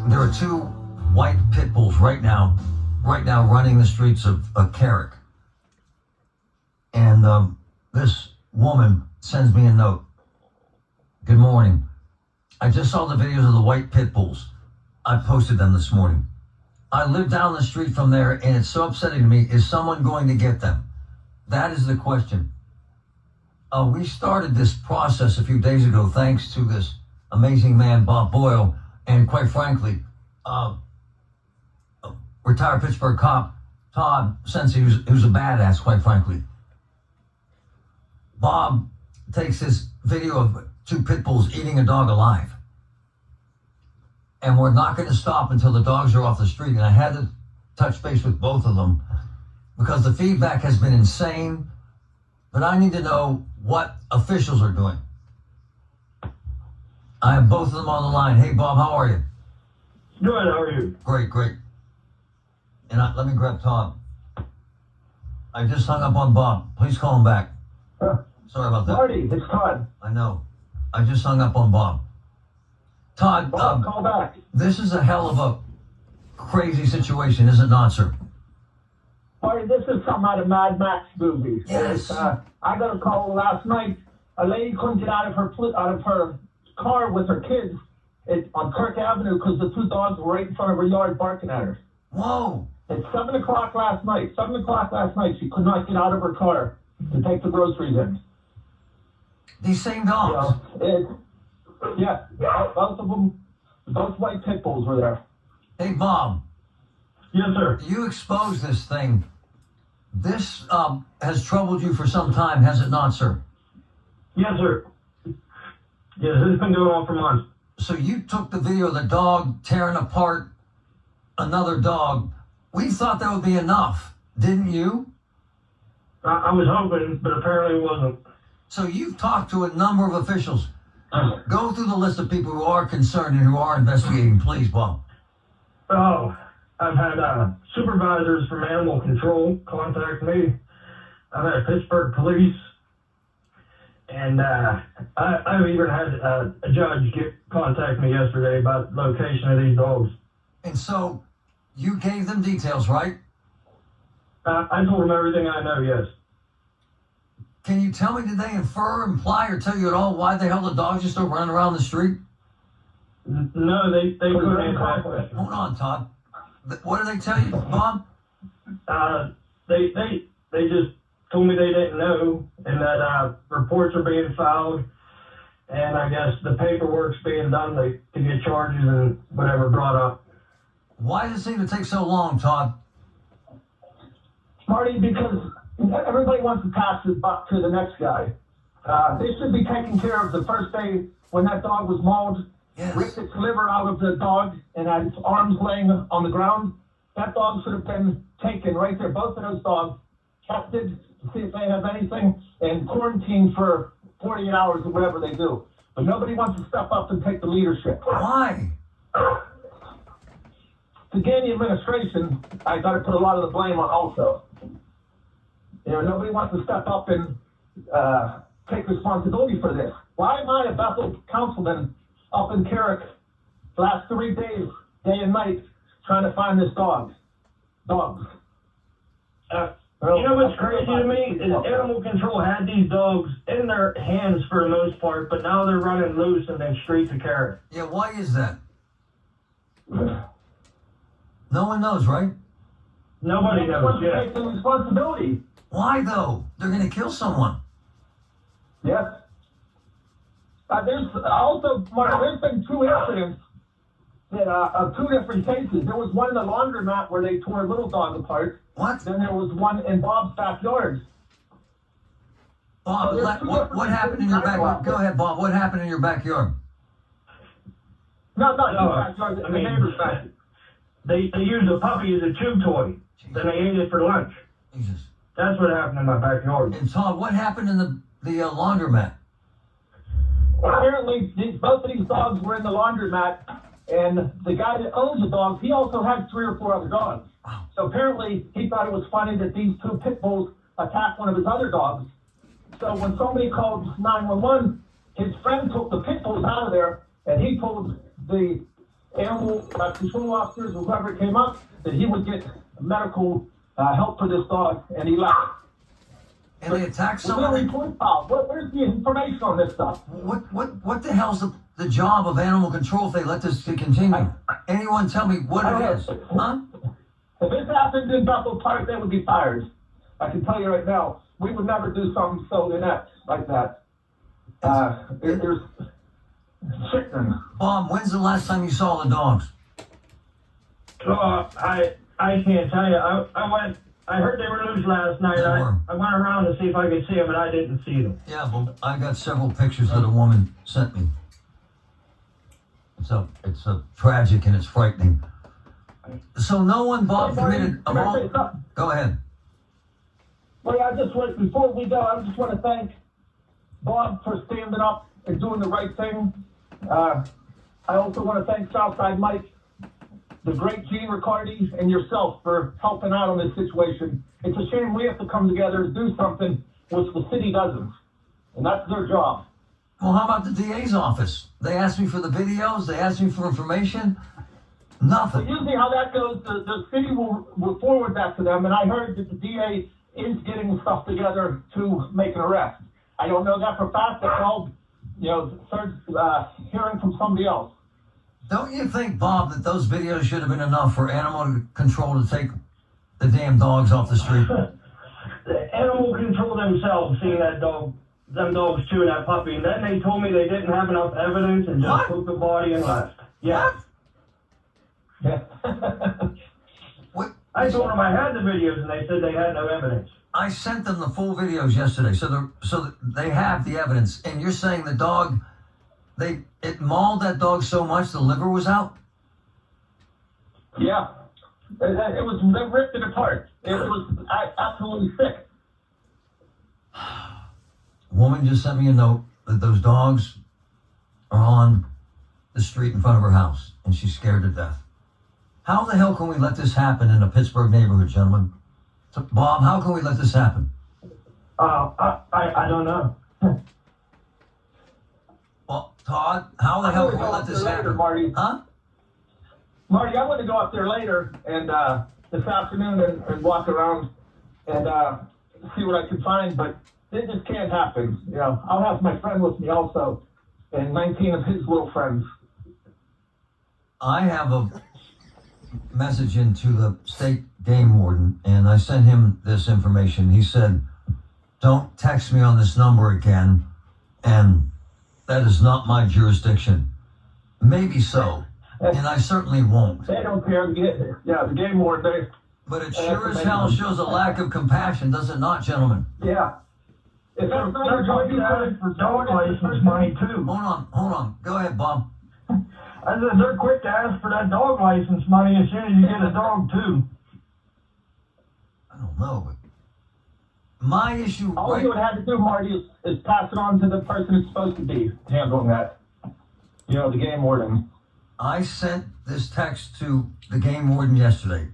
There are two white Pitbulls right now running the streets of Carrick. And this woman sends me a note. Good morning. I just saw the videos of the white Pitbulls. I posted them this morning. I live down the street from there, and it's so upsetting to me. Is someone going to get them? That is the question. We started this process a few days ago thanks to this amazing man, Bob Boyle, and quite frankly, retired Pittsburgh cop, Todd, since he was a badass, quite frankly. Bob takes this video of two pit bulls eating a dog alive. And we're not going to stop until the dogs are off the street. And I had to touch base with both of them because the feedback has been insane. But I need to know what officials are doing. I have both of them on the line. Hey, Bob, how are you? Good, how are you? Great. And let me grab Todd. I just hung up on Bob. Please call him back. Sorry about that. Marty, it's Todd. I know. I just hung up on Bob. Todd, Bob, call back. This is a hell of a crazy situation, is it not, sir? Marty, this is something out of Mad Max movie. Yes. I got a call last night. A lady couldn't get out of her car with her kids on Kirk Avenue because the two dogs were right in front of her yard barking at her. Whoa. At 7 o'clock last night. 7 o'clock last night, she could not get out of her car to take the groceries in. These same dogs? Yeah, both of them, both white pit bulls were there. Hey, Bob. Yes, sir. You exposed this thing. This has troubled you for some time, has it not, sir? Yes, sir. Yes, this has been going on for months. So you took the video of the dog tearing apart another dog. We thought that would be enough, didn't you? I was hoping, but apparently it wasn't. So you've talked to a number of officials. Go through the list of people who are concerned and who are investigating, please, Bob. Oh, I've had supervisors from animal control contact me. I've had Pittsburgh police. And I've even had a judge contact me yesterday about the location of these dogs. And so you gave them details, right? I told them everything I know, yes. Can you tell me, did they infer, imply, or tell you at all why the hell the dogs just don't run around the street? No, they couldn't answer that question. Hold on, Todd. What did they tell you, Bob? They just told me they didn't know, and that reports are being filed, and I guess the paperwork's being done to get charges and whatever brought up. Why does it seem to take so long, Todd? Marty, because everybody wants to pass the buck to the next guy. They should be taking care of the first day when that dog was mauled, Yes. ripped its liver out of the dog and had its arms laying on the ground. That dog should have been taken right there. Both of those dogs tested to see if they have anything and quarantined for 48 hours or whatever they do. But nobody wants to step up and take the leadership. Why? The Gainey administration, I got to put a lot of the blame on also. Nobody wants to step up and take responsibility for this. Why am I a Bethel councilman up in Carrick last 3 days, day and night, trying to find this dogs? You know what's crazy to me is animal control had these dogs in their hands for the most part, but now they're running loose and then straight to Carrick. Yeah, why is that? No one knows, right? Nobody knows, yeah. Take the responsibility. Why, though? They're going to kill someone. Yes. There's also, Mark, there's been two incidents of two different cases. There was one in the laundromat where they tore a little dog apart. What? Then there was one in Bob's backyard. Bob, what happened in your backyard? Go ahead, Bob. What happened in your backyard? Not your backyard, the neighbor's backyard. They used a puppy as a chew toy. Jesus. Then they ate it for lunch. Jesus. That's what happened in my backyard. And Todd, what happened in the laundromat? Apparently, both of these dogs were in the laundromat, and the guy that owns the dogs, he also had 3 or 4 other dogs. Wow. So apparently, he thought it was funny that these 2 pit bulls attacked one of his other dogs. So when somebody called 911, his friend took the pit bulls out of there, and he pulled the animal control officers or whoever came up, that he would get medical help for this dog, and he left. And they attacked We're someone. gonna report file. Where's the information on this stuff? What the hell's the job of animal control if they let this continue? Anyone tell me what it is? Huh? If this happened in Bethel Park, they would be fired. I can tell you right now, we would never do something so inept like that. There's sickening. Bob, when's the last time you saw the dogs? I can't tell you. I heard they were loose last night. They were. I went around to see if I could see them, but I didn't see them. Yeah, but I got several pictures that a woman sent me. It's a tragic and it's frightening. So no one, Bob, committed a Go ahead. Well, before we go, I just want to thank Bob for standing up and doing the right thing. I also want to thank Southside Mike, the great Gene Riccardi, and yourself for helping out on this situation. It's a shame we have to come together to do something which the city doesn't, and that's their job. Well, how about the DA's office? They asked me for the videos. They asked me for information. Nothing. But usually how that goes, the city will forward that to them, and I heard that the DA is getting stuff together to make an arrest. I don't know that for a fact. That's all, third hearing from somebody else. Don't you think, Bob, that those videos should have been enough for animal control to take the damn dogs off the street? The animal control themselves seen them dogs chewing that puppy, and then they told me they didn't have enough evidence and just took the body and left. Yeah. What? I told them I had the videos, and they said they had no evidence. I sent them the full videos yesterday, so they have the evidence. And you're saying the dog, it mauled that dog so much the liver was out? Yeah. They ripped it apart. It was absolutely sick. A woman just sent me a note that those dogs are on the street in front of her house, and she's scared to death. How the hell can we let this happen in a Pittsburgh neighborhood, gentlemen? So, Bob, how can we let this happen? I don't know. Well, Todd, how the hell can we let this happen? Marty. Huh? Marty, I'm going to go up there later and this afternoon and walk around and see what I can find, but it just can't happen. I'll have my friend with me also, and 19 of his little friends. I have a message into the state game warden, and I sent him this information. He said, don't text me on this number again, and that is not my jurisdiction. Maybe so, and I certainly won't. They don't care. The game warden, But it sure as hell shows a lack of compassion, does it not, gentlemen? Yeah. If that's not your job, you could for dog license money too. Hold on. Go ahead, Bob. I said they're quick to ask for that dog license money as soon as you get a dog too. I don't know, but my issue. All you would have to do, Marty, is pass it on to the person it's supposed to be handling that. The game warden. I sent this text to the game warden yesterday,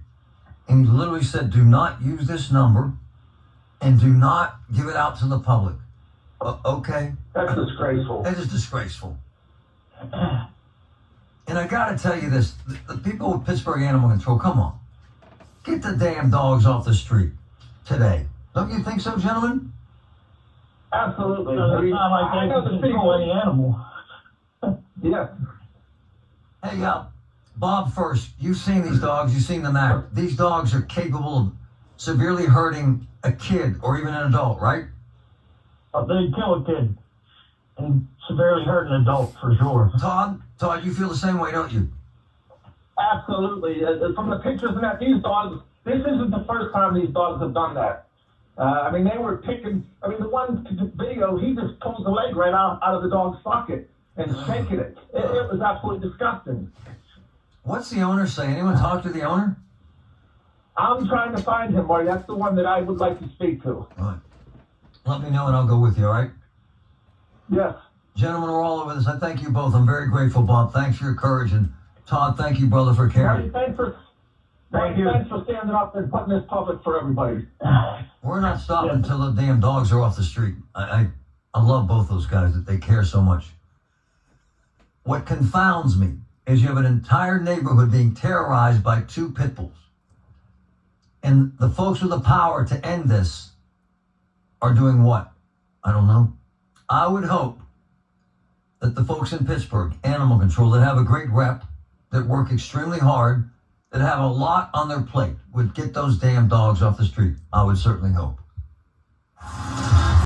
and he literally said, do not use this number and do not give it out to the public. Okay? That's disgraceful. That is disgraceful. And I gotta tell you this, the people with Pittsburgh Animal Control, come on. Get the damn dogs off the street today. Don't you think so, gentlemen? Absolutely. It's not like they can control any animal. Yeah. Hey, Bob, first, you've seen these dogs, you've seen them act. These dogs are capable of severely hurting a kid or even an adult, right? They'd kill a kid and severely hurt an adult for sure. Todd, you feel the same way, don't you? Absolutely. From the pictures and that, these dogs, this isn't the first time these dogs have done that. They were picking, the one video, he just pulls the leg right out of the dog's socket and shaking it. It was absolutely disgusting. What's the owner say? Anyone talk to the owner? I'm trying to find him, Marty. That's the one that I would like to speak to. All right. Let me know and I'll go with you, all right? Yes. Gentlemen, we're all over this. I thank you both. I'm very grateful, Bob. Thanks for your courage. And Todd, thank you, brother, for caring. Marty, thanks for standing up and putting this public for everybody. We're not stopping until the damn dogs are off the street. I love both those guys, that they care so much. What confounds me is you have an entire neighborhood being terrorized by 2 pit bulls. And the folks with the power to end this are doing what? I don't know. I would hope that the folks in Pittsburgh, animal control, that have a great rep, that work extremely hard, that have a lot on their plate, would get those damn dogs off the street. I would certainly hope.